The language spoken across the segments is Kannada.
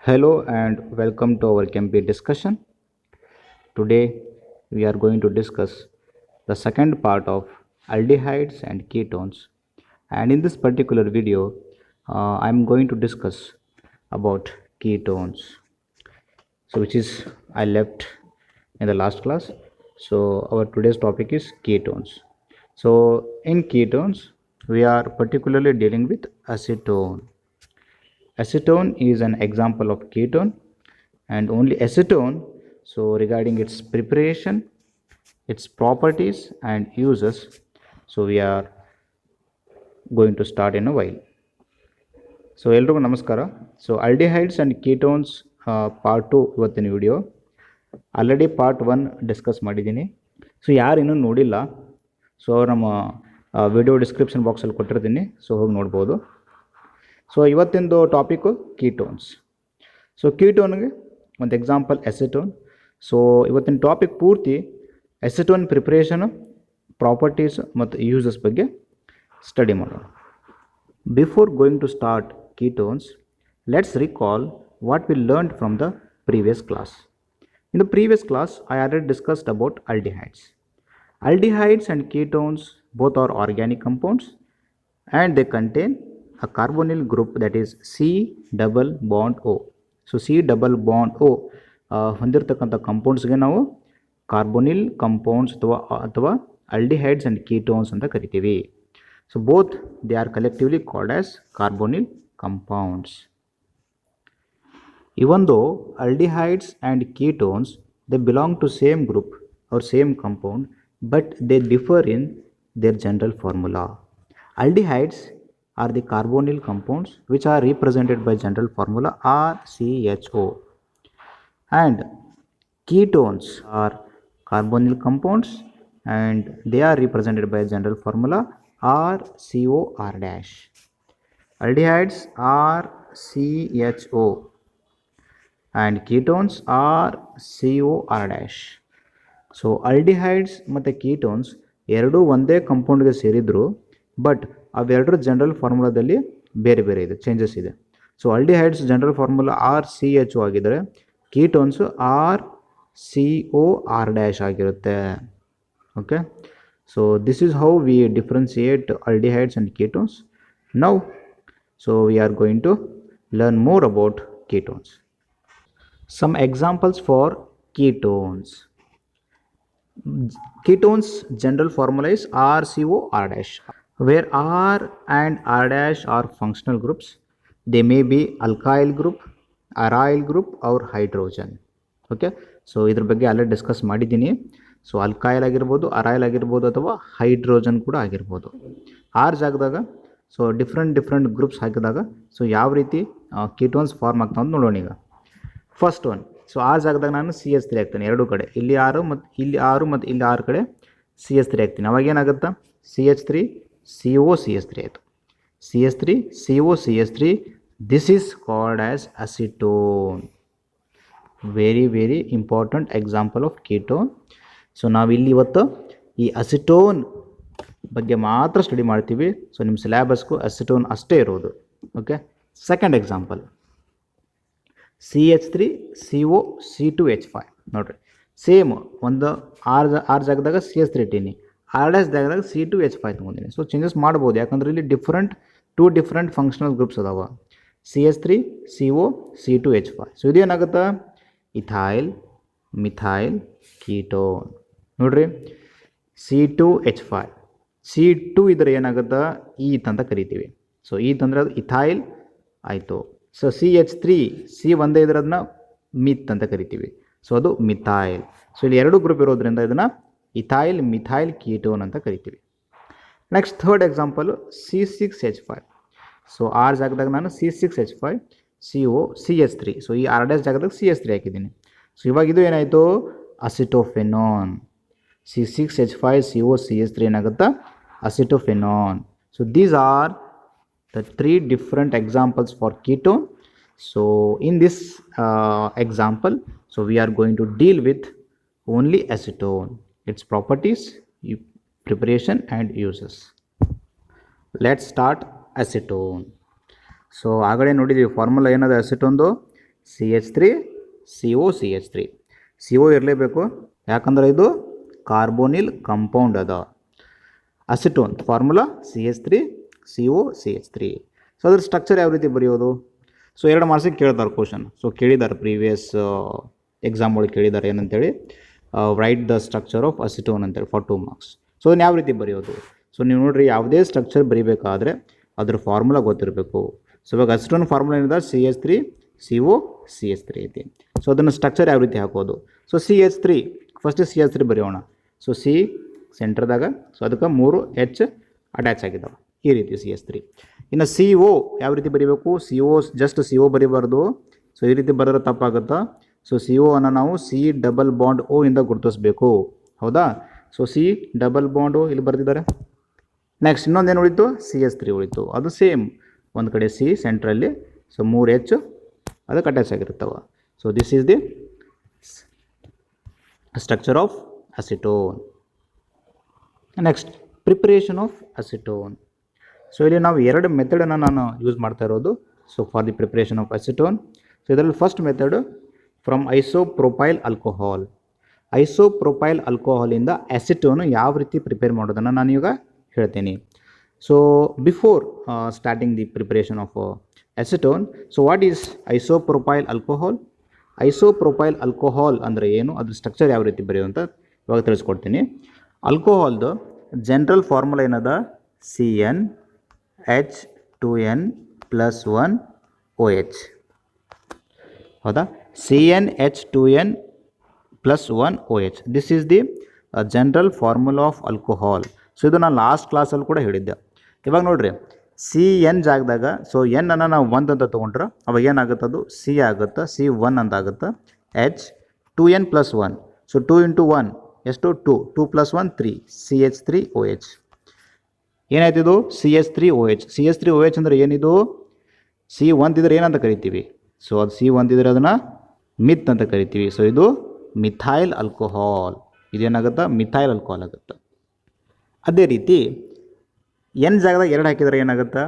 Hello and welcome to our Kempi discussion. Today we are going to discuss the second part of aldehydes and ketones. And in this particular video, I am going to discuss about ketones. So which is I left in the last class. So our today's topic is ketones. So in ketones, we are particularly dealing with acetone. Acetone is an example of ketone and only acetone. So regarding its preparation, its properties and uses, so we are going to start in a while. So ಎಲ್ರಿಗೂ ನಮಸ್ಕಾರ. So aldehydes and ketones part 2 ಇವತ್ತಿನ ವಿಡಿಯೋ. ಆಲ್ರೆಡಿ ಪಾರ್ಟ್ 1 ಡಿಸ್ಕಸ್ ಮಾಡಿದ್ದೀನಿ. ಸೊ ಯಾರು ಇನ್ನೂ ನೋಡಿಲ್ಲ, ಸೊ ನಮ್ಮ ವಿಡಿಯೋ ಡಿಸ್ಕ್ರಿಪ್ಷನ್ ಬಾಕ್ಸಲ್ಲಿ ಕೊಟ್ಟಿರ್ತೀನಿ, ಸೊ ಹೋಗಿ ನೋಡ್ಬೋದು. ಸೊ ಇವತ್ತಿಂದು ಟಾಪಿಕ್ಕು ಕೀಟೋನ್ಸ್. ಸೊ ಕೀಟೋನ್ಗೆ ಒಂದು ಎಕ್ಸಾಂಪಲ್ ಎಸಿಟೋನ್. ಸೊ ಇವತ್ತಿನ ಟಾಪಿಕ್ ಪೂರ್ತಿ ಎಸಿಟೋನ್ ಪ್ರಿಪ್ರೇಷನು, ಪ್ರಾಪರ್ಟೀಸ್ ಮತ್ತು ಯೂಸಸ್ ಬಗ್ಗೆ ಸ್ಟಡಿ ಮಾಡೋಣ. Before going to start ketones, let's recall what we learned from the previous class. In the previous class, I already discussed about aldehydes. Aldehydes and ketones both are organic compounds and they contain a carbonyl group, that is C double bond O. So C double bond O ಹೊಂದಿರತಕ್ಕಂಥ ಕಂಪೌಂಡ್ಸ್ಗೆ ನಾವು ಕಾರ್ಬೋನಿಲ್ ಕಂಪೌಂಡ್ಸ್ ಅಥವಾ aldehydes and ketones ಅಂತ ಕರಿತೀವಿ. So both they are collectively called as carbonyl compounds. Even though aldehydes and ketones they belong to same group or same compound, but they differ in their general formula. Aldehydes are the carbonyl compounds which are represented by general formula RCHO, and ketones are carbonyl compounds and they are represented by general formula RCOR dash. Aldehydes are CHO and ketones are COR dash. So aldehydes ಮತ್ತು ಕೀಟೋನ್ಸ್ ಎರಡೂ ಒಂದೇ ಕಂಪೌಂಡ್ಗೆ ಸೇರಿದ್ರು, ಬಟ್ ಅವೆರಡರ ಜನರಲ್ ಫಾರ್ಮುಲಾದಲ್ಲಿ ಬೇರೆ ಬೇರೆ ಇದೆ, ಚೇಂಜಸ್ ಇದೆ. So aldehydes general formula RCHO ಆಗಿದ್ದರೆ ಕೀಟೋನ್ಸು RCOR ಡ್ಯಾಶ್ ಆಗಿರುತ್ತೆ. Okay, so this is how we differentiate aldehydes and ketones. Now, so we are going to learn more about ketones. Some examples for ketones. Ketones general formula is RCOR dash, where R and R dash are functional groups. They may be alkyl group, aryl group or hydrogen. Okay, so ಇದ್ರ ಬಗ್ಗೆ ಅಲ್ಲೇ ಡಿಸ್ಕಸ್ ಮಾಡಿದ್ದೀನಿ. ಸೊ ಅಲ್ಕಾಯಿಲ್ ಆಗಿರ್ಬೋದು, ಅರಾಯಿಲ್ ಆಗಿರ್ಬೋದು, ಅಥವಾ ಹೈಡ್ರೋಜನ್ ಕೂಡ ಆಗಿರ್ಬೋದು. ಆರ್ ಜಾಗದಾಗ ಸೊ ಡಿಫ್ರೆಂಟ್ ಗ್ರೂಪ್ಸ್ ಹಾಕಿದಾಗ ಸೊ ಯಾವ ರೀತಿ ಕೀಟೋನ್ಸ್ ಫಾರ್ಮ್ ಆಗ್ತಾವೆ ಅಂತ ನೋಡೋಣ. ಈಗ ಫಸ್ಟ್ ಒನ್, ಸೊ ಆರ್ ಜಾಗದಾಗ ನಾನು CH3 ಹಾಕ್ತೀನಿ ಎರಡೂ ಕಡೆ, ಇಲ್ಲಿ 6 ಮತ್ತು ಇಲ್ಲಿ 6 ಮತ್ತು ಇಲ್ಲಿ 6 ಕಡೆ CH3 ಹಾಕ್ತೀನಿ. ಅವಾಗ ಏನಾಗುತ್ತಾ CH3 CO CH3 ಆಯಿತು. CH3 CO CH3, this is called as acetone. Very important example of ketone. So ನಾವಿಲ್ಲಿ ಇವತ್ತು ಈ ಅಸಿಟೋನ್ ಬಗ್ಗೆ ಮಾತ್ರ ಸ್ಟಡಿ ಮಾಡ್ತೀವಿ. ಸೊ ನಿಮ್ಮ ಸಿಲೆಬಸ್ಗೂ ಅಸಿಟೋನ್ ಅಷ್ಟೇ ಇರೋದು. Okay, second example CH3 CO C2H5. ನೋಡಿರಿ, ಸೇಮ್ ಒಂದು ಆರ್ ಜಾಗದಾಗ CH3 ಇಟ್ಟೀನಿ, ಆರ್ ಡ್ಯಾಶ್ ಜಾಗದಾಗ C2H5 ತೊಗೊಂಡಿನಿ. ಸೊ ಚೇಂಜಸ್ ಮಾಡ್ಬೋದು, ಯಾಕಂದ್ರೆ ಇಲ್ಲಿ ಟೂ ಡಿಫ್ರೆಂಟ್ ಫಂಕ್ಷನಲ್ ಗ್ರೂಪ್ಸ್ ಅದಾವ, CH3 CO C2H5. ಸೊ ಇದೇನಾಗುತ್ತೆ ಇಥೈಲ್ ಮಿಥೈಲ್ ಕೀಟೋನ್. ನೋಡ್ರಿ, C2H5 C2 ಇದ್ರೆ ಏನಾಗುತ್ತೆ ಈತ್ ಅಂತ ಕರಿತೀವಿ. ಸೊ ಈತ್ ಅಂದರೆ ಅದು ಇಥೈಲ್ ಆಯಿತು. ಸೊ CH3 C ಒಂದೇ ಇದ್ರೆ ಅದನ್ನ ಮಿತ್ ಅಂತ ಕರಿತೀವಿ. ಸೊ ಅದು ಮಿಥೈಲ್. ಸೊ ಇಲ್ಲಿ ಎರಡು ಗ್ರೂಪ್ ಇರೋದ್ರಿಂದ ಇದನ್ನು ಇಥೈಲ್ ಮಿಥೈಲ್ ಕೀಟೋನ್ ಅಂತ ಕರಿತೀವಿ. Next third example C6H5. So R ಜಾಗದಾಗ ನಾನು C6H5 CO CH3. ಸೊ ಈ ಆರ್ ಡ್ಯಾಶ್ ಜಾಗದಾಗ CH3 ಹಾಕಿದ್ದೀನಿ. ಸೊ ಇವಾಗ ಇದು ಏನಾಯಿತು ಅಸಿಟೋಫೆನಾನ್. C6H5 CO CH3 ಏನಾಗುತ್ತಾ acetophenone. So these are the 3 different examples for ketone. So in this example, so we are going to deal with only acetone, its properties, preparation and uses. Let's start acetone. So ಆಗಲೇ ನೋಡಿದ್ದೀವಿ ಫಾರ್ಮುಲಾ ಏನದ ಅಸಿಟೋನ್ದು, CH3 CO CO ಇರಲೇಬೇಕು, ಯಾಕಂದ್ರೆ ಇದು ಕಾರ್ಬೋನಿಲ್ ಕಾಂಪೌಂಡ್ ಅದ. Acetone formula CH3 CO. So ಅದ್ರ ಸ್ಟ್ರಕ್ಚರ್ ಯಾವ ರೀತಿ ಬರೆಯೋದು? ಸೊ 2 ಮಾರ್ಕ್ಸಿಗೆ ಕೇಳ್ತಾರೆ ಕ್ವಶನ್. ಸೊ ಕೇಳಿದ್ದಾರೆ ಪ್ರೀವಿಯಸ್ ಎಕ್ಸಾಮ್ ಒಳಗೆ ಕೇಳಿದ್ದಾರೆ ಏನಂತೇಳಿ, write the structure of acetone ಅಂತೇಳಿ ಫಾರ್ 2 ಮಾರ್ಕ್ಸ್. ಸೊ ಅದನ್ನು ಯಾವ ರೀತಿ ಬರೆಯೋದು? ಸೊ ನೀವು ನೋಡಿರಿ, ಯಾವುದೇ ಸ್ಟ್ರಕ್ಚರ್ ಬರೀಬೇಕಾದ್ರೆ ಅದ್ರ ಫಾರ್ಮುಲಾ ಗೊತ್ತಿರಬೇಕು. ಸೊ ಇವಾಗ ಅಸಿಟೋನ್ ಫಾರ್ಮುಲಾ ಏನಿದೆ CH3 CO ಐತಿ. ಸೊ ಅದನ್ನು ಸ್ಟ್ರಕ್ಚರ್ ಯಾವ ರೀತಿ ಹಾಕೋದು? ಸೊ CH3 ಫಸ್ಟ್ CH3 ಬರೆಯೋಣ. ಸೊ C ಸೆಂಟ್ರದಾಗ, ಸೊ ಅದಕ್ಕೆ 3 H ಅಟ್ಯಾಚ್ ಆಗಿದ್ದಾವೆ, ಈ ರೀತಿ CH3. ಇನ್ನು CO ಯಾವ ರೀತಿ ಬರೀಬೇಕು? Just CO ಬರೀಬಾರ್ದು. ಸೊ ಈ ರೀತಿ ಬರೆದ್ರೆ ತಪ್ಪಾಗುತ್ತಾ. ಸೊ CO ಅನ್ನು ನಾವು C⋯O ಇಂದ ಗುರುತಿಸಬೇಕು, ಹೌದಾ? ಸೊ C⋯O ಇಲ್ಲಿ ಬರೆದಿದ್ದಾರೆ. ನೆಕ್ಸ್ಟ್ ಇನ್ನೊಂದೇನು ಉಳಿತು? CH3 ಉಳಿತು. ಅದು ಸೇಮ್, ಒಂದು ಕಡೆ C ಸೆಂಟ್ರಲ್ಲಿ, ಸೊ 3 H ಅದಕ್ಕೆ ಅಟ್ಯಾಚ್ ಆಗಿರುತ್ತವೆ. So this is the structure of acetone. Next preparation of acetone. So ಇಲ್ಲಿ ನಾವು 2 ಮೆಥಡನ್ನು ನಾನು ಯೂಸ್ ಮಾಡ್ತಾ ಇರೋದು. So for the preparation of acetone, so ಇದರಲ್ಲಿ first method from isopropyl alcohol. Isopropyl ಆಲ್ಕೋಹಾಲಿಂದ ಅಸಿಟೋನು ಯಾವ ರೀತಿ ಪ್ರಿಪೇರ್ ಮಾಡೋದನ್ನು ನಾನು ಈಗ ಹೇಳ್ತೀನಿ. So before starting the preparation of acetone, so what is isopropyl alcohol? Isopropyl alcohol ಅಂದರೆ ಏನು, ಅದ್ರ ಸ್ಟ್ರಕ್ಚರ್ ಯಾವ ರೀತಿ ಬರೆಯುವಂತ ಇವಾಗ ತಿಳಿಸ್ಕೊಡ್ತೀನಿ. ಆಲ್ಕೋಹಾಲ್ದು ಜನರಲ್ ಫಾರ್ಮುಲಾ ಏನದ? CnH2n+1OH, ಹೌದಾ? CnH2n+1OH, this is the general formula of alcohol. So ಇದು ನಾನು ಲಾಸ್ಟ್ ಕ್ಲಾಸಲ್ಲಿ ಕೂಡ ಹೇಳಿದ್ದೆ. ಇವಾಗ ನೋಡಿರಿ, CN ಜಾಗದಾಗ, ಸೊ N ಅನ್ನು ನಾವು 1 ಅಂತ ತೊಗೊಂಡ್ರೆ ಅವಾಗ ಏನಾಗುತ್ತೆ? ಅದು C ಆಗುತ್ತೆ, C1 ಅಂತ ಆಗುತ್ತೆ. H2n+1, ಸೊ 2 × 1 ಎಷ್ಟು? 2, 2 + 1 3, CH3OH. ಏನಾಯ್ತಿದು? CH3OH. CH3OH ಅಂದರೆ ಏನಿದು? C1 ಇದ್ರೆ ಏನಂತ ಕರಿತೀವಿ? ಸೊ ಅದು C1 ಇದ್ರೆ ಅದನ್ನು ಮಿತ್ ಅಂತ ಕರಿತೀವಿ. ಸೊ ಇದು ಮಿಥೈಲ್ ಆಲ್ಕೋಹಾಲ್. ಇದೇನಾಗುತ್ತೆ? ಮಿಥೈಲ್ ಆಲ್ಕೋಹಾಲ್ ಆಗುತ್ತೆ. ಅದೇ ರೀತಿ N ಜಾಗದಾಗ 2 ಹಾಕಿದರೆ ಏನಾಗುತ್ತೆ?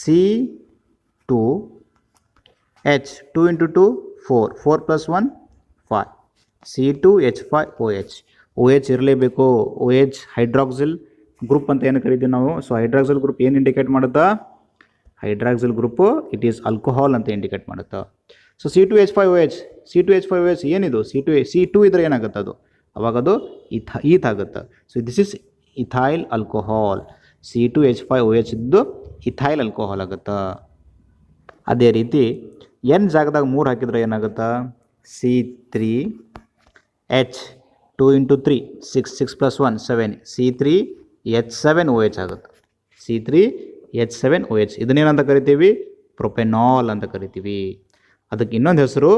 C2H, 2 × 2 4, 4 + 1 5, C2H5OH. OH ಇರಲೇಬೇಕು. OH ಹೈಡ್ರಾಕ್ಸಿಲ್ ಗ್ರೂಪ್ ಅಂತ ಏನು ಕರಿತೀವಿ ನಾವು. ಸೊ ಹೈಡ್ರಾಕ್ಸಿಲ್ ಗ್ರೂಪ್ ಏನು ಇಂಡಿಕೇಟ್ ಮಾಡುತ್ತಾ? Hydroxyl group it is alcohol ಅಂತ ಇಂಡಿಕೇಟ್ ಮಾಡುತ್ತಾ. ಸೊ C2H5OH ಏನಿದು? C2 ಇದ್ರೆ ಏನಾಗುತ್ತೆ? ಅದು ಅವಾಗ ಅದು ಈಥ್ ಆಗುತ್ತೆ. So this is ethyl alcohol. C2H5OH ಇದ್ದು ಇಥೈಲ್ ಆಲ್ಕೋಹಾಲ್ ಆಗುತ್ತಾ. ಅದೇ ರೀತಿ N ಜಾಗದಾಗ 3 ಹಾಕಿದ್ರೆ ಏನಾಗುತ್ತಾ? C3H, 2 × 3 6, 6 + 1 7, C3H7OH ಆಗುತ್ತೆ. C3H7OH ಇದನ್ನೇನಂತ ಕರಿತೀವಿ? ಪ್ರೊಪೆನಾಲ್ ಅಂತ ಕರಿತೀವಿ. ಅದಕ್ಕೆ ಇನ್ನೊಂದು ಹೆಸರು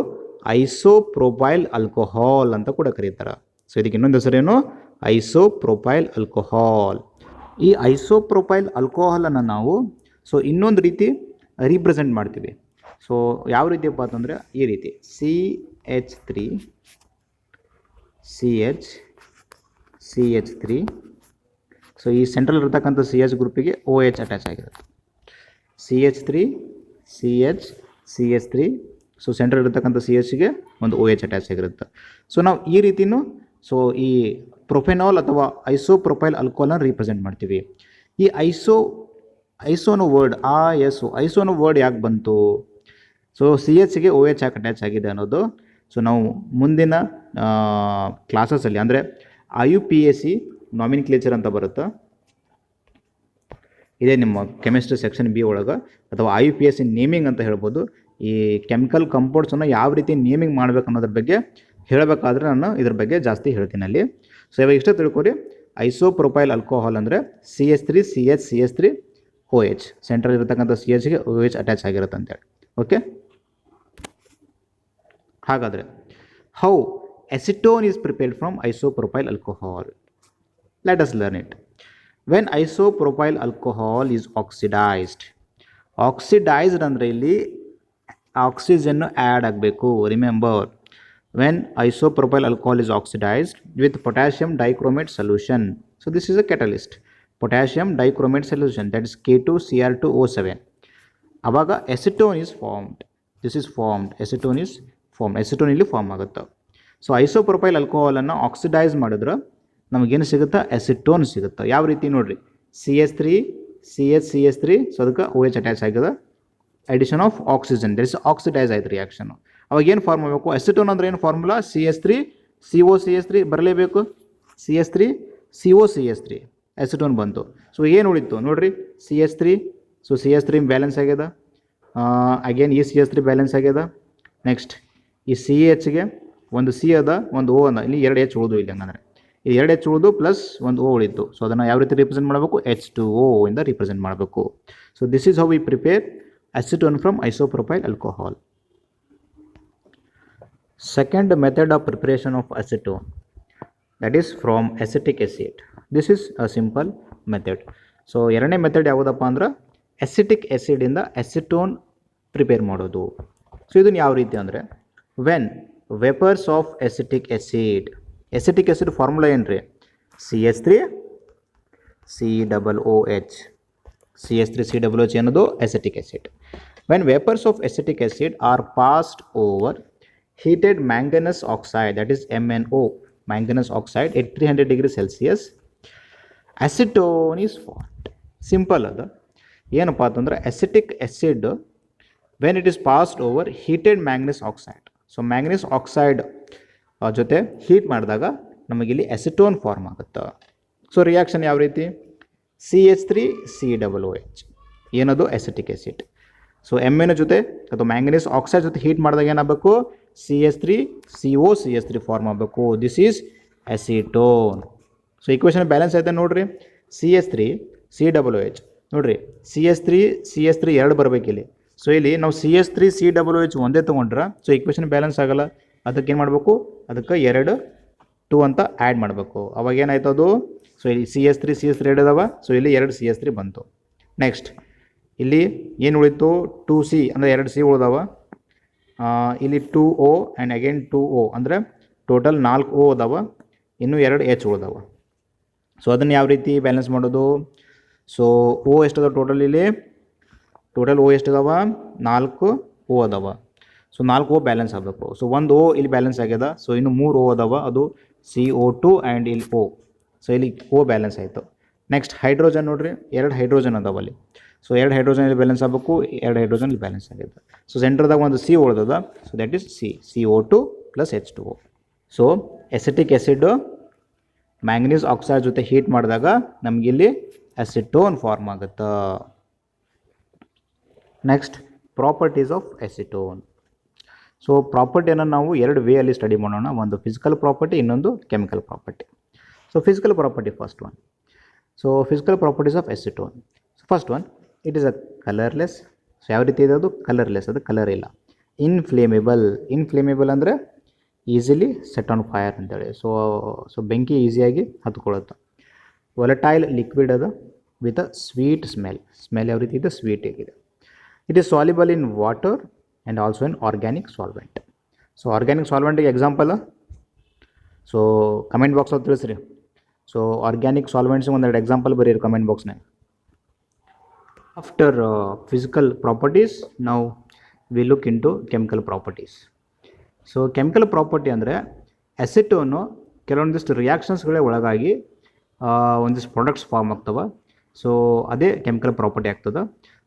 ಐಸೋಪ್ರೊಪೈಲ್ ಆಲ್ಕೋಹಾಲ್ ಅಂತ ಕೂಡ ಕರೀತಾರೆ. ಸೊ ಇದಕ್ಕೆ ಇನ್ನೊಂದು ಹೆಸರೇನು? Isopropyl alcohol. ಈ ಐಸೋಪ್ರೊಪೈಲ್ ಆಲ್ಕೋಹಾಲನ್ನು ನಾವು ಸೊ ಇನ್ನೊಂದು ರೀತಿ ರೀಪ್ರೆಸೆಂಟ್ ಮಾಡ್ತೀವಿ. ಸೊ ಯಾವ ರೀತಿಯಪ್ಪ ಅಂತಂದರೆ ಈ ರೀತಿ CH3 CH3. ಸೊ ಈ ಸೆಂಟ್ರಲ್ ಇರ್ತಕ್ಕಂಥ CH ಗ್ರೂಪಿಗೆ OH ಅಟ್ಯಾಚ್ ಆಗಿರುತ್ತೆ. CH3 CH3. ಸೊ ಸೆಂಟ್ರಲ್ ಇರ್ತಕ್ಕಂಥ CHಗೆ ಒಂದು OH ಅಟ್ಯಾಚ್ ಆಗಿರುತ್ತೆ. ಸೊ ನಾವು ಈ ರೀತಿಯೂ ಸೊ ಈ ಪ್ರೊಫೆನಾಲ್ ಅಥವಾ ಐಸೋಪ್ರೊಪೈಲ್ ಆಲ್ಕೋಹಾಲನ್ನು ರೀಪ್ರೆಸೆಂಟ್ ಮಾಡ್ತೀವಿ. ಈ ಐಸೋನೋ ವರ್ಡ್ ಐಸೋನೋ ವರ್ಡ್ ಯಾಕೆ ಬಂತು? ಸೊ CHಗೆ OH ಯಾಕೆ ಅಟ್ಯಾಚ್ ಆಗಿದೆ ಅನ್ನೋದು ಸೊ ನಾವು ಮುಂದಿನ ಕ್ಲಾಸಸಲ್ಲಿ ಅಂದರೆ IUPAC ನಾಮಿನಿಕ್ಲೇಚರ್ ಅಂತ ಬರುತ್ತೆ. ಇದೇ ನಿಮ್ಮ ಕೆಮಿಸ್ಟ್ರಿ ಸೆಕ್ಷನ್ B ಒಳಗೆ, ಅಥವಾ IUPAC ನೇಮಿಂಗ್ ಅಂತ ಹೇಳ್ಬೋದು. ಈ ಕೆಮಿಕಲ್ ಕಂಪೌಂಡ್ಸನ್ನು ಯಾವ ರೀತಿ ನೇಮಿಂಗ್ ಮಾಡಬೇಕು ಅನ್ನೋದ್ರ ಬಗ್ಗೆ ಹೇಳಬೇಕಾದ್ರೆ ನಾನು ಇದ್ರ ಬಗ್ಗೆ ಜಾಸ್ತಿ ಹೇಳ್ತೀನಿ ಅಲ್ಲಿ. ಸೊ ಇವಾಗ ಇಷ್ಟೇ ತಿಳ್ಕೊರಿ, ಐಸೋಪ್ರೊಪೈಲ್ ಆಲ್ಕೋಹಾಲ್ ಅಂದರೆ CH3 CH3OH, ಸೆಂಟ್ರಲ್ ಇರತಕ್ಕಂಥ CHಗೆ OH ಅಟ್ಯಾಚ್ ಆಗಿರುತ್ತೆ ಅಂತೇಳಿ. ಓಕೆ, ಹಾಗಾದರೆ how acetone is prepared from isopropyl alcohol. Let us learn it. When isopropyl alcohol is oxidized ಅಂದರೆ ಇಲ್ಲಿ ಆಕ್ಸಿಜನ್ ಆ್ಯಡ್ ಆಗಬೇಕು. Remember, when isopropyl alcohol is oxidized with potassium dichromate solution, so this is a catalyst, potassium dichromate solution, that is K2Cr2O7, abaga acetone is formed. This is formed, acetone is form, acetone ಇಲ್ಲಿ ಫಾರ್ಮ್ ಆಗುತ್ತೆ. ಸೊ ಐಸೋಪ್ರೊಪೈಲ್ ಆಲ್ಕೋಹಾಲನ್ನು ಆಕ್ಸಿಡೈಸ್ ಮಾಡಿದ್ರೆ ನಮಗೇನು ಸಿಗುತ್ತೆ, ಎಸಿಟೋನ್ ಸಿಗುತ್ತೆ. ಯಾವ ರೀತಿ ನೋಡಿರಿ, CH3 ಸೊ ಅದಕ್ಕೆ OH ಅಟ್ಯಾಚ್ ಆಗಿದೆ, addition of oxygen, that is oxidise ಆಯ್ತು ರಿಯಾಕ್ಷನ್. ಅವಾಗ ಏನು ಫಾರ್ಮ್ ಆಗಬೇಕು, ಎಸಿಟೋನ್ ಅಂದ್ರೆ ಏನು ಫಾರ್ಮುಲಾ, CH3CO ಬರಲೇಬೇಕು, CH3CO ಎಸಿಟೋನ್ ಬಂತು. ಸೊ ಏನು ಉಳಿತು ನೋಡಿರಿ, CH3, ಸೊ CH3 ಬ್ಯಾಲೆನ್ಸ್ ಆಗ್ಯದ, ಅಗೇನ್ ಈ CH3 ಬ್ಯಾಲೆನ್ಸ್ ಆಗ್ಯದ. ನೆಕ್ಸ್ಟ್ ಈ CHಗೆ ಒಂದು C ಅದ, ಒಂದು O ಅದ, ಇಲ್ಲಿ 2 H ಉಳಿದು, ಇಲ್ಲಿ ಹಂಗಂದ್ರೆ ಈ 2 H ಉಳಿದು ಪ್ಲಸ್ ಒಂದು O ಉಳಿತು. ಸೊ ಅದನ್ನು ಯಾವ ರೀತಿ ರಿಪ್ರೆಸೆಂಟ್ ಮಾಡಬೇಕು, H2O ಇಂದ ರಿಪ್ರೆಸೆಂಟ್ ಮಾಡಬೇಕು. So this is how we prepare acetone from isopropyl alcohol. Second method of preparation of acetone, that is from acetic acid. This is a simple method. So ಎರಡನೇ ಮೆಥಡ್ ಯಾವುದಪ್ಪ ಅಂದ್ರೆ ಅಸಿಟಿಕ್ ಆ್ಯಸಿಡಿಂದ ಅಸಿಟೋನ್ ಪ್ರಿಪೇರ್ ಮಾಡೋದು. ಸೊ ಇದನ್ನು ಯಾವ ರೀತಿ ಅಂದರೆ, when vapours of acetic acid, acetic acid formula ಏನು ರೀ, CH3COOH ಅನ್ನೋದು acetic acid. When vapours of acetic acid or passed over heated manganese oxide, that is MnO, manganese oxide at 300 degrees Celsius, acetone is formed. Simple ada ಏನಪ್ಪ ಅಂತಂದ್ರೆ acetic acid when it is passed over heated manganese oxide, so manganese oxide ಜೊತೆ ಹೀಟ್ ಮಾಡಿದಾಗ ನಮಗಿಲ್ಲಿ ಅಸಿಟೋನ್ ಫಾರ್ಮ್ ಆಗುತ್ತೆ. ಸೊ ರಿಯಾಕ್ಷನ್ ಯಾವ ರೀತಿ, CH3COOH ಏನದು ಅಸಿಟಿಕ್ ಆ್ಯಸಿಡ್. ಸೊ MnO ಜೊತೆ ಅಥವಾ ಮ್ಯಾಂಗನೀಸ್ ಆಕ್ಸೈಡ್ ಜೊತೆ ಹೀಟ್ ಮಾಡಿದಾಗ ಏನಾಗಬೇಕು, CH3CO ಫಾರ್ಮ್ ಆಗಬೇಕು. This is acetone. So equation balance ಆಯ್ತಾ ನೋಡ್ರಿ, CH3COOH ನೋಡ್ರಿ, CH3 2 ಬರಬೇಕು ಇಲ್ಲಿ. ಸೊ ಇಲ್ಲಿ ನಾವು CH3COOH ಒಂದೇ ತೊಗೊಂಡ್ರೆ ಸೊ ಈಕ್ವೇಷನ್ ಬ್ಯಾಲೆನ್ಸ್ ಆಗಲ್ಲ. ಅದಕ್ಕೆ ಏನು ಮಾಡಬೇಕು, ಅದಕ್ಕೆ 2 ಅಂತ ಆ್ಯಡ್ ಮಾಡಬೇಕು. ಅವಾಗ ಏನಾಯ್ತು ಅದು, ಸೊ ಇಲ್ಲಿ CH3 2 ಅದಾವ, ಸೊ ಇಲ್ಲಿ 2 CH3 ಬಂತು. ನೆಕ್ಸ್ಟ್ ಇಲ್ಲಿ ಏನು ಉಳಿತು, 2C ಅಂದರೆ 2 C ಉಳಿದಾವ, ಇಲ್ಲಿ 2O ಆ್ಯಂಡ್ ಅಗೇನ್ 2O ಅಂದರೆ ಟೋಟಲ್ 4 O ಅದಾವ, ಇನ್ನೂ 2 H ಉಳಿದಾವ. ಸೊ ಅದನ್ನು ಯಾವ ರೀತಿ ಬ್ಯಾಲೆನ್ಸ್ ಮಾಡೋದು, ಸೊ O ಎಷ್ಟದ ಟೋಟಲ್, ಇಲ್ಲಿ ಟೋಟಲ್ O ಎಷ್ಟಿದಾವ, 4 O ಅದಾವ. ಸೊ 4 O ಬ್ಯಾಲೆನ್ಸ್ ಆಗಬೇಕು. ಸೊ 1 O ಇಲ್ಲಿ ಬ್ಯಾಲೆನ್ಸ್ ಆಗ್ಯದ, ಸೊ ಇನ್ನು 3 O ಅದಾವ, ಅದು CO2 ಆ್ಯಂಡ್ ಇಲ್ಲಿ O. ಸೊ ಇಲ್ಲಿ O ಬ್ಯಾಲೆನ್ಸ್ ಆಯಿತು. ನೆಕ್ಸ್ಟ್ ಹೈಡ್ರೋಜನ್ ನೋಡಿರಿ, 2 ಹೈಡ್ರೋಜನ್ ಅದಾವ ಅಲ್ಲಿ. ಸೊ 2 ಹೈಡ್ರೋಜನ್ ಇಲ್ಲಿ ಬ್ಯಾಲೆನ್ಸ್ ಆಗಬೇಕು, 2 ಹೈಡ್ರೋಜನ್ ಇಲ್ಲಿ ಬ್ಯಾಲೆನ್ಸ್ ಆಗಿದೆ. ಸೊ ಸೆಂಟ್ರದಾಗ ಒಂದು C ಉಳಿದದ, so that is CO2 plus H2O. So acetic acid manganese oxide ಜೊತೆ ಹೀಟ್ ಮಾಡಿದಾಗ ನಮಗಿಲ್ಲಿ ಅಸಿಟೋನ್ ಫಾರ್ಮ್ ಆಗುತ್ತೆ. Next properties of acetone. So ಪ್ರಾಪರ್ಟಿಯನ್ನು ನಾವು 2 ವೇಯಲ್ಲಿ ಸ್ಟಡಿ ಮಾಡೋಣ, ಒಂದು ಫಿಸಿಕಲ್ ಪ್ರಾಪರ್ಟಿ, ಇನ್ನೊಂದು chemical property. So physical property first one. So physical properties of acetone. So first one, it is a colourless. So ಯಾವ ರೀತಿ ಇದೆ ಅದು, ಕಲರ್ಲೆಸ್, ಅದು ಕಲರ್ ಇಲ್ಲ. ಇನ್ಫ್ಲೇಮೇಬಲ್ ಅಂದರೆ ಈಸಿಲಿ ಸೆಟ್ ಆನ್ ಫೈರ್ ಅಂತೇಳಿ. ಸೊ ಬೆಂಕಿ ಈಸಿಯಾಗಿ ಹತ್ಕೊಳ್ಳುತ್ತೆ. ವೊಲಟೈಲ್ ಲಿಕ್ವಿಡ್ ಅದು ವಿತ್ ಅ ಸ್ವೀಟ್ ಸ್ಮೆಲ್ ಯಾವ ರೀತಿ ಇದೆ, ಸ್ವೀಟ್ ಆಗಿದೆ. It is soluble in water and also in organic solvent. So organic ಸಾಲ್ವೆಂಟಿಗೆ ಎಕ್ಸಾಂಪಲ್, ಸೊ ಕಮೆಂಟ್ ಬಾಕ್ಸ್ ಅಲ್ಲಿ ತಿಳಿಸ್ರಿ. ಸೊ ಆರ್ಗ್ಯಾನಿಕ್ ಸಾಲ್ವೆಂಟ್ಸ್ ಒಂದೆರಡು ಎಕ್ಸಾಂಪಲ್ ಬರೀರಿ ಕಮೆಂಟ್ ಬಾಕ್ಸ್ನಾಗ. ಆಫ್ಟರ್ ಫಿಸಿಕಲ್ ಪ್ರಾಪರ್ಟೀಸ್ ನಾವು we look into chemical properties. So chemical property ಅಂದರೆ ಅಸಿಟೋನು ಕೆಲವೊಂದಿಷ್ಟು ರಿಯಾಕ್ಷನ್ಸ್ಗಳೇ ಒಳಗಾಗಿ ಒಂದಿಷ್ಟು ಪ್ರಾಡಕ್ಟ್ಸ್ ಫಾರ್ಮ್ ಆಗ್ತವೆ. ಸೊ ಅದೇ ಕೆಮಿಕಲ್ ಪ್ರಾಪರ್ಟಿ ಆಗ್ತದೆ.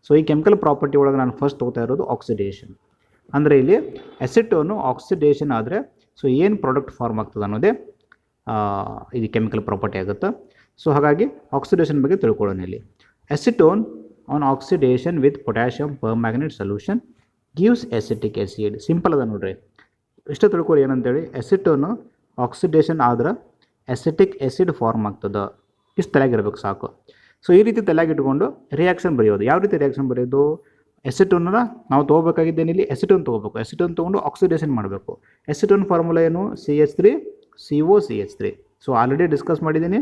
ಸೊ ಈ ಕೆಮಿಕಲ್ ಪ್ರಾಪರ್ಟಿ ಒಳಗೆ ನಾನು ಫಸ್ಟ್ ತೊಗೋತಾ ಇರೋದು ಆಕ್ಸಿಡೇಷನ್. ಅಂದರೆ ಇಲ್ಲಿ ಅಸಿಟೋನು ಆಕ್ಸಿಡೇಷನ್ ಆದರೆ ಸೊ ಏನು ಪ್ರಾಡಕ್ಟ್ ಫಾರ್ಮ್ ಆಗ್ತದೆ ಅನ್ನೋದೇ ಇದು ಕೆಮಿಕಲ್ ಪ್ರಾಪರ್ಟಿ ಆಗುತ್ತೆ. ಸೊ ಹಾಗಾಗಿ ಆಕ್ಸಿಡೇಷನ್ ಬಗ್ಗೆ ತಿಳ್ಕೊಳ್ಳೋಣ. ಇಲ್ಲಿ acetone on oxidation with potassium permanganate solution gives acetic acid. Simple ಅದ ನೋಡ್ರಿ, ಇಷ್ಟ ತಿಳ್ಕೊಳ್ಳಿ ಏನಂತೇಳಿ. ಅಸಿಟೋನು ಆಕ್ಸಿಡೇಷನ್ ಆದ್ರೆ ಅಸಿಟಿಕ್ ಆ್ಯಸಿಡ್ ಫಾರ್ಮ್ ಆಗ್ತದೆ. ಇಷ್ಟು ತಲೆಯಾಗಿರ್ಬೇಕು ಸಾಕು. ಸೊ ಈ ರೀತಿ ತಲೆಯಾಗಿ ಇಟ್ಕೊಂಡು ರಿಯಾಕ್ಷನ್ ಬರೆಯೋದು. ಯಾವ ರೀತಿ ರಿಯಾಕ್ಷನ್ ಬರೆಯೋದು, ಎಸಿಟೋನನ್ನು ನಾವು ತೊಗೋಬೇಕಾಗಿದ್ದೇನೆ, ಇಲ್ಲಿ ಎಸಿಟೋನ್ ತೊಗೋಬೇಕು. ಎಸಿಟೋನ್ ತೊಗೊಂಡು ಆಕ್ಸಿಡೇಷನ್ ಮಾಡಬೇಕು. ಎಸಿಟೋನ್ ಫಾರ್ಮುಲಾ ಏನು, CH3COCH3. ಸೊ ಆಲ್ರೆಡಿ ಡಿಸ್ಕಸ್ ಮಾಡಿದ್ದೀನಿ.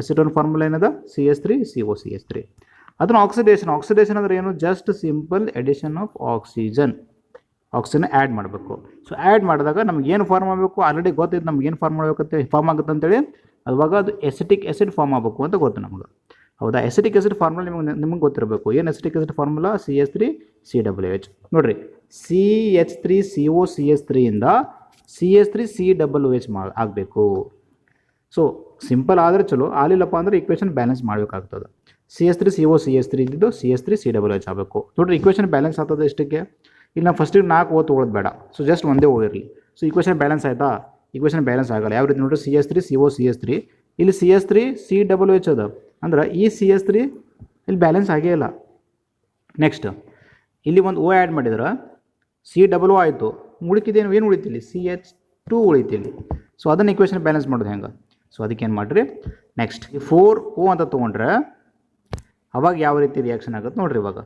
ಎಸಿಟೋನ್ ಫಾರ್ಮುಲಾ ಏನದ, CH3COCH3. ಅದನ್ನು ಆಕ್ಸಿಡೇಷನ್ ಅಂದರೆ ಏನು, just simple addition of oxygen add ಮಾಡಬೇಕು. ಸೊ ಆ್ಯಡ್ ಮಾಡಿದಾಗ ನಮ್ಗೆ ಏನು ಫಾರ್ಮ್ ಆಗಬೇಕು, ಆಲ್ರೆಡಿ ಗೊತ್ತಿದ್ದು ನಮ್ಗೆ ಏನು ಫಾರ್ಮ್ ಆಗುತ್ತೆ ಅಂತೇಳಿ. ಅವಾಗ ಅದು ಎಸಿಟಿಕ್ ಆ್ಯಸಿಡ್ ಫಾರ್ಮ್ ಆಗಬೇಕು ಅಂತ ಗೊತ್ತು ನಮಗೆ. ಹೌದಾ. ಎಸಿಟಿಕ್ ಆಸಿಡ್ ಫಾರ್ಮುಲಾ ನಿಮಗೆ ಗೊತ್ತಿರಬೇಕು. ಏನು ಎಸಿಟಿಕ್ ಆಸಿಡ್ ಫಾರ್ಮುಲಾ? CH3COOH. ನೋಡಿರಿ, CH3CO ಇಂದ CH3COOH ಆಗಬೇಕು. ಸೊ ಸಿಂಪಲ್ ಆದರೆ ಚಲೋ, ಆಗಲಿಲ್ಲಪ್ಪ ಅಂದರೆ ಇಕ್ವೇಷನ್ ಬ್ಯಾಲೆನ್ಸ್ ಮಾಡಬೇಕಾಗ್ತದೆ. CH3CO ಇದ್ದಿದ್ದು CH3COOH ಆಗಬೇಕು. ನೋಡಿರಿ, ಇಕ್ವೇಷನ್ ಬ್ಯಾಲೆನ್ಸ್ ಆಗ್ತದೆ ಇಷ್ಟಕ್ಕೆ. ಇಲ್ಲಿ ನಾವು ಫಸ್ಟಿಗೆ 4 ಓ ತೊಗೊಳೋದು ಬೇಡ. ಸೊ ಜಸ್ಟ್ ಒಂದೇ ಓ ಇರಲಿ. ಸೊ ಇಕ್ವೇಷನ್ ಬ್ಯಾಲೆನ್ಸ್ ಆಯಿತಾ? ಇಕ್ವೇಷನ್ ಬ್ಯಾಲೆನ್ಸ್ ಆಗಲ್ಲ. ಯಾವ ರೀತಿ ನೋಡಿರಿ, CH3CO ಇಲ್ಲಿ CH3COOH ಅದ ಅಂದ್ರೆ ಈ CH3 ಇಲ್ಲಿ ಬ್ಯಾಲೆನ್ಸ್ ಆಗೇ ಇಲ್ಲ. ನೆಕ್ಸ್ಟ್ ಇಲ್ಲಿ ಒಂದು ಓ ಆ್ಯಡ್ ಮಾಡಿದ್ರೆ COO ಆಯಿತು. ಉಳಿಕಿದೇನು ಏನು ಉಳಿತಿಲ್ಲಿ? CH2 ಉಳಿತಿಲ್ಲಿ. ಸೊ ಅದನ್ನು ಇಕ್ವೇಷನ್ ಬ್ಯಾಲೆನ್ಸ್ ಮಾಡೋದು ಹೆಂಗೆ? ಸೊ ಅದಕ್ಕೆ ಏನು ಮಾಡಿರಿ, ನೆಕ್ಸ್ಟ್ 4O ಅಂತ ತೊಗೊಂಡ್ರೆ ಅವಾಗ ಯಾವ ರೀತಿ ರಿಯಾಕ್ಷನ್ ಆಗುತ್ತೆ ನೋಡಿರಿ. ಇವಾಗ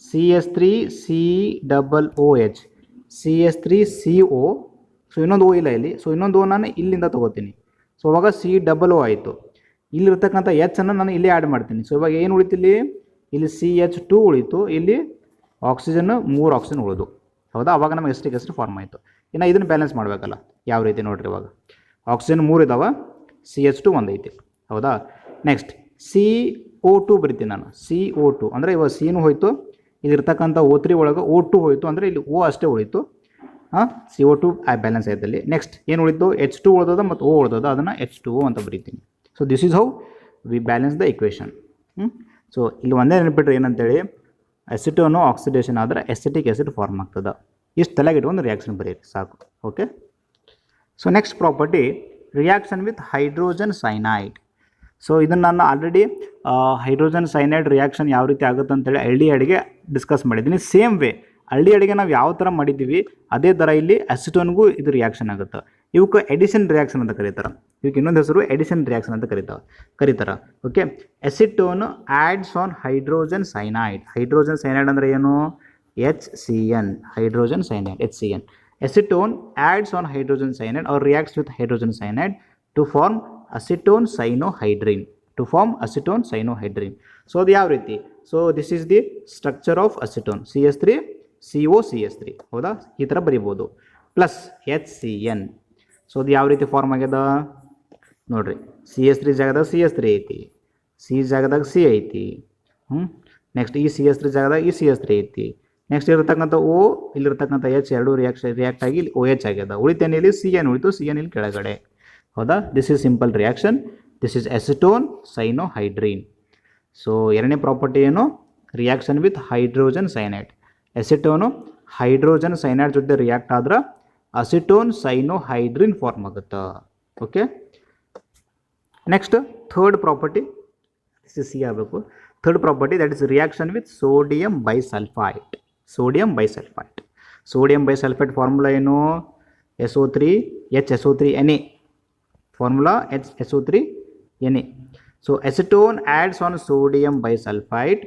CH3COOH CH3CO. ಸೊ ಇನ್ನೊಂದು ಓ ಇಲ್ಲ ಇಲ್ಲಿ. ಸೊ ಇನ್ನೊಂದು ಓ ನಾನು ಇಲ್ಲಿಂದ ತೊಗೋತೀನಿ. ಸೊ ಅವಾಗ COO ಆಯಿತು. ಇಲ್ಲಿರ್ತಕ್ಕಂಥ ಅನ್ನು ನಾನು ಇಲ್ಲಿ ಆ್ಯಡ್ ಮಾಡ್ತೀನಿ. ಸೊ ಇವಾಗ ಏನು ಉಳಿತಿಲ್ಲಿ? ಇಲ್ಲಿ CH2 ಉಳಿತು, ಇಲ್ಲಿ ಆಕ್ಸಿಜನ್ 3 ಆಕ್ಸಿಜನ್ ಉಳಿದು. ಹೌದಾ. ಅವಾಗ ನಮಗೆ ಎಸಿಟಿಕ್ ಆಸಿಡ್ ಫಾರ್ಮ್ ಆಯಿತು. ಇನ್ನು ಇದನ್ನು ಬ್ಯಾಲೆನ್ಸ್ ಮಾಡಬೇಕಲ್ಲ. ಯಾವ ರೀತಿ ನೋಡಿರಿ, ಇವಾಗ ಆಕ್ಸಿಜನ್ 3 ಇದ್ದಾವೆ, CH2 1 ಐತಿ. ಹೌದಾ. ನೆಕ್ಸ್ಟ್ CO2 ಬರಿತೀನಿ ನಾನು. CO2 ಅಂದರೆ ಇವಾಗ ಸಿನೂ ಹೋಯಿತು, ಇಲ್ಲಿರ್ತಕ್ಕಂಥ O3 ಒಳಗೆ O2 ಹೋಯಿತು, ಅಂದರೆ ಇಲ್ಲಿ ಓ ಅಷ್ಟೇ ಉಳಿತು. CO2 ಬ್ಯಾಲೆನ್ಸ್ ಆಯ್ತು ಅಲ್ಲಿ. ನೆಕ್ಸ್ಟ್ ಏನು ಉಳಿತು? H2 ಉಳಿದದ ಮತ್ತು O ಉಳಿದದ, ಅದನ್ನು H2O ಅಂತ ಬರೀತೀನಿ. So this is how we balance the equation. So ಇಲ್ಲಿ ಒಂದೇ ನೆನಪಿಟ್ರೆ ಏನಂತೇಳಿ, ಅಸಿಟೋನು ಆಕ್ಸಿಡೇಷನ್ ಆದರೆ ಎಸಿಟಿಕ್ ಆಸಿಡ್ ಫಾರ್ಮ್ ಆಗ್ತದೆ. ಇಷ್ಟು ತಲೆಗೆ ಇಟ್ಕೊಂಡು ರಿಯಾಕ್ಷನ್ ಬರೀರಿ ಸಾಕು. Okay. So next property, reaction with hydrogen cyanide. So ಇದನ್ನು ನಾನು ಆಲ್ರೆಡಿ ಹೈಡ್ರೋಜನ್ ಸೈನೈಡ್ ರಿಯಾಕ್ಷನ್ ಯಾವ ರೀತಿ ಆಗುತ್ತೆ ಅಂತೇಳಿ ಆಲ್ಡಿಹೈಡ್ಗೆ ಡಿಸ್ಕಸ್ ಮಾಡಿದ್ದೀನಿ. ಸೇಮ್ ವೇ ಆಲ್ಡಿಹೈಡ್ಗೆ ನಾವು ಯಾವ ಥರ ಮಾಡಿದ್ದೀವಿ ಅದೇ ಥರ ಇಲ್ಲಿ ಅಸಿಟೋನ್ಗೂ ಇದು ರಿಯಾಕ್ಷನ್ ಆಗುತ್ತೆ. ಇವಕ್ಕೆ ಎಡಿಷನ್ ರಿಯಾಕ್ಷನ್ ಅಂತ ಕರೀತಾರೆ. ಇವಕ್ಕೆ ಇನ್ನೊಂದು ಹೆಸರು ಎಡಿಷನ್ ರಿಯಾಕ್ಷನ್ ಅಂತ ಕರೀತಾರೆ. Okay. ಎಸಿಟೋನ್ ads on hydrogen cyanide. Hydrogen cyanide ಅಂದರೆ ಏನು? HCN. Hydrogen cyanide HCN. Acetone adds on hydrogen cyanide or reacts with hydrogen cyanide to form acetone cyanohydrine. So ಅದು ಯಾವ ರೀತಿ? So this is the structure of acetone. CH3COCH3. ಹೌದಾ. ಈ ಥರ ಬರಿಬೋದು. Plus HCN. ಸೊ ಅದು ಯಾವ ರೀತಿ ಫಾರ್ಮ್ ಆಗ್ಯದ ನೋಡಿರಿ. CH3 ಜಾಗದಾಗ CH3 ಐತಿ, C ಜಾಗದಾಗ C ಐತಿ. ನೆಕ್ಸ್ಟ್ ಈ CH3 ಜಾಗದಾಗ ಈ CH3 ಐತಿ. ನೆಕ್ಸ್ಟ್ ಇರತಕ್ಕಂಥ O, ಇಲ್ಲಿರ್ತಕ್ಕಂಥ H ಎರಡು ರಿಯಾಕ್ಟ್ ಆಗಿ ಇಲ್ಲಿ OH ಆಗ್ಯದ. ಉಳಿತೇನೆ ಇಲ್ಲಿ CN ಉಳಿತು, CN ಇಲ್ಲಿ ಕೆಳಗಡೆ. ಹೌದಾ. This is simple reaction. This is acetone cyanohydrin. So ಎರಡನೇ ಪ್ರಾಪರ್ಟಿ ಏನು? Reaction with hydrogen cyanide. Acetone hydrogen cyanide ಜೊತೆ ರಿಯಾಕ್ಟ್ ಆದ್ರೆ ಅಸಿಟೋನ್ ಸೈನೋಹೈಡ್ರೀನ್ ಫಾರ್ಮ್ ಆಗುತ್ತೆ. Okay. Next third property, this is C ಆಗಬೇಕು. Third property, that is reaction with sodium bisulfide. Sodium bisulfide formula ಏನು? SO3HSO3Na. Formula HSO3Na. So acetone adds on sodium bisulfite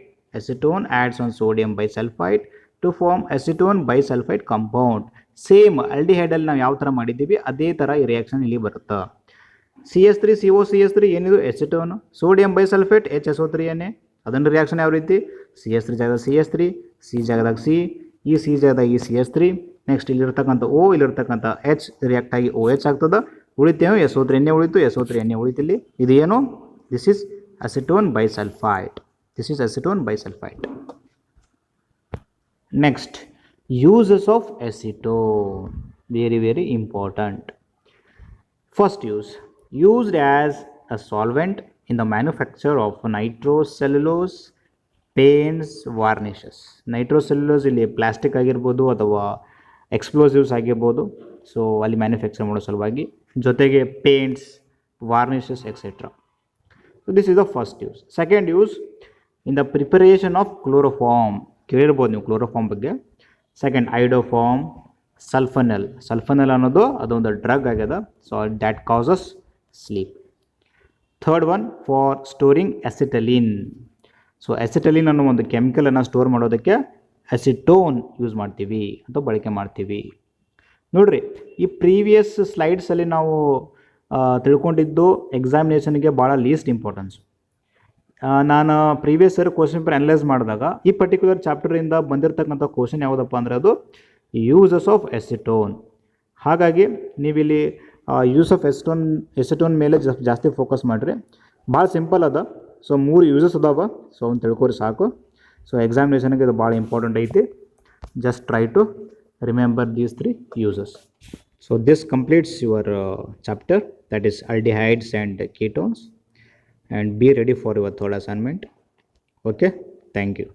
to form acetone bisulfite compound. Same ಆಲ್ಡಿಹೈಡಲ್ಲಿ ನಾವು ಯಾವ ಥರ ಮಾಡಿದ್ದೀವಿ ಅದೇ ಥರ ಈ ರಿಯಾಕ್ಷನ್ ಇಲ್ಲಿ ಬರುತ್ತೆ. CH3COCH3 ಏನಿದು? ಎಸಿಟೋನ್. Sodium bisulfate HSO3Na. ಅದನ್ನು ರಿಯಾಕ್ಷನ್ ಯಾವ ರೀತಿ? CH3 ಜಾಗದಾಗ CH3, C ಜಾಗದಾಗ C, ಈ C ಜಾಗದಾಗ ಈ CH3. ನೆಕ್ಸ್ಟ್ ಇಲ್ಲಿರ್ತಕ್ಕಂಥ O, ಇಲ್ಲಿರ್ತಕ್ಕಂಥ H ರಿಯಾಕ್ಟ್ ಆಗಿ OH ಆಗ್ತದೆ. ಉಳಿತೇವೆ SO3Na ಉಳಿತು, SO3Na ಉಳಿತಿಲ್ಲಿ. ಇದು ಏನು? This is acetone bisulfide. Next, uses of acetone. Very important. First use, used as a solvent in the manufacture of nitrocellulose paints, varnishes. Nitrocellulose ಇಲ್ಲಿ ಪ್ಲಾಸ್ಟಿಕ್ ಆಗಿರ್ಬೋದು ಅಥವಾ ಎಕ್ಸ್ಪ್ಲೋಸಿವ್ಸ್ ಆಗಿರ್ಬೋದು. ಸೊ ಅಲ್ಲಿ ಮ್ಯಾನುಫ್ಯಾಕ್ಚರ್ ಮಾಡೋ ಸಲುವಾಗಿ, ಜೊತೆಗೆ paints, varnishes etcetera. So this is the first use. Second use, in the preparation of chloroform. ಕೇಳಿರ್ಬೋದು ನೀವು ಕ್ಲೋರೋಫಾರ್ಮ್ ಬಗ್ಗೆ. ಸೆಕೆಂಡ್, ಐಡೋಫಾರ್ಮ್, ಸಲ್ಫನಲ್ ಅನ್ನೋದು ಅದೊಂದು ಡ್ರಗ್ ಆಗ್ಯದ. So that causes sleep. Third one, for storing acetylene. So acetylene ಅನ್ನೋ ಒಂದು ಕೆಮಿಕಲನ್ನು ಸ್ಟೋರ್ ಮಾಡೋದಕ್ಕೆ ಅಸಿಟೋನ್ ಯೂಸ್ ಮಾಡ್ತೀವಿ ಅಥವಾ ಬಳಕೆ ಮಾಡ್ತೀವಿ. ನೋಡಿರಿ, ಈ ಪ್ರೀವಿಯಸ್ ಸ್ಲೈಡ್ಸಲ್ಲಿ ನಾವು ತಿಳ್ಕೊಂಡಿದ್ದು ಎಕ್ಸಾಮಿನೇಷನ್ಗೆ ಭಾಳ ಲೀಸ್ಟ್ ಇಂಪಾರ್ಟೆನ್ಸು. ನಾನು previous year question paper analyse ಮಾಡಿದಾಗ ಈ ಪರ್ಟಿಕ್ಯುಲರ್ ಚಾಪ್ಟರಿಂದ ಬಂದಿರತಕ್ಕಂಥ ಕ್ವಶನ್ ಯಾವುದಪ್ಪ ಅಂದರೆ ಅದು ಯೂಸಸ್ ಆಫ್ ಎಸಿಟೋನ್. ಹಾಗಾಗಿ ನೀವಿಲ್ಲಿ ಯೂಸ್ ಆಫ್ ಎಸಿಟೋನ್ ಮೇಲೆ ಜಾಸ್ತಿ ಫೋಕಸ್ ಮಾಡಿರಿ. ಭಾಳ ಸಿಂಪಲ್ ಅದ. ಸೊ 3 ಯೂಸಸ್ ಅದಾವ, ಸೊ ಅವ್ನು ತಿಳ್ಕೊರಿ ಸಾಕು. ಸೊ ಎಕ್ಸಾಮಿನೇಷನ್ಗೆ ಇದು ಭಾಳ ಇಂಪಾರ್ಟೆಂಟ್ ಐತಿ. Just try to remember these 3 uses. So this completes your chapter, that is aldehydes and ketones, and be ready for your third assignment. Okay, thank you.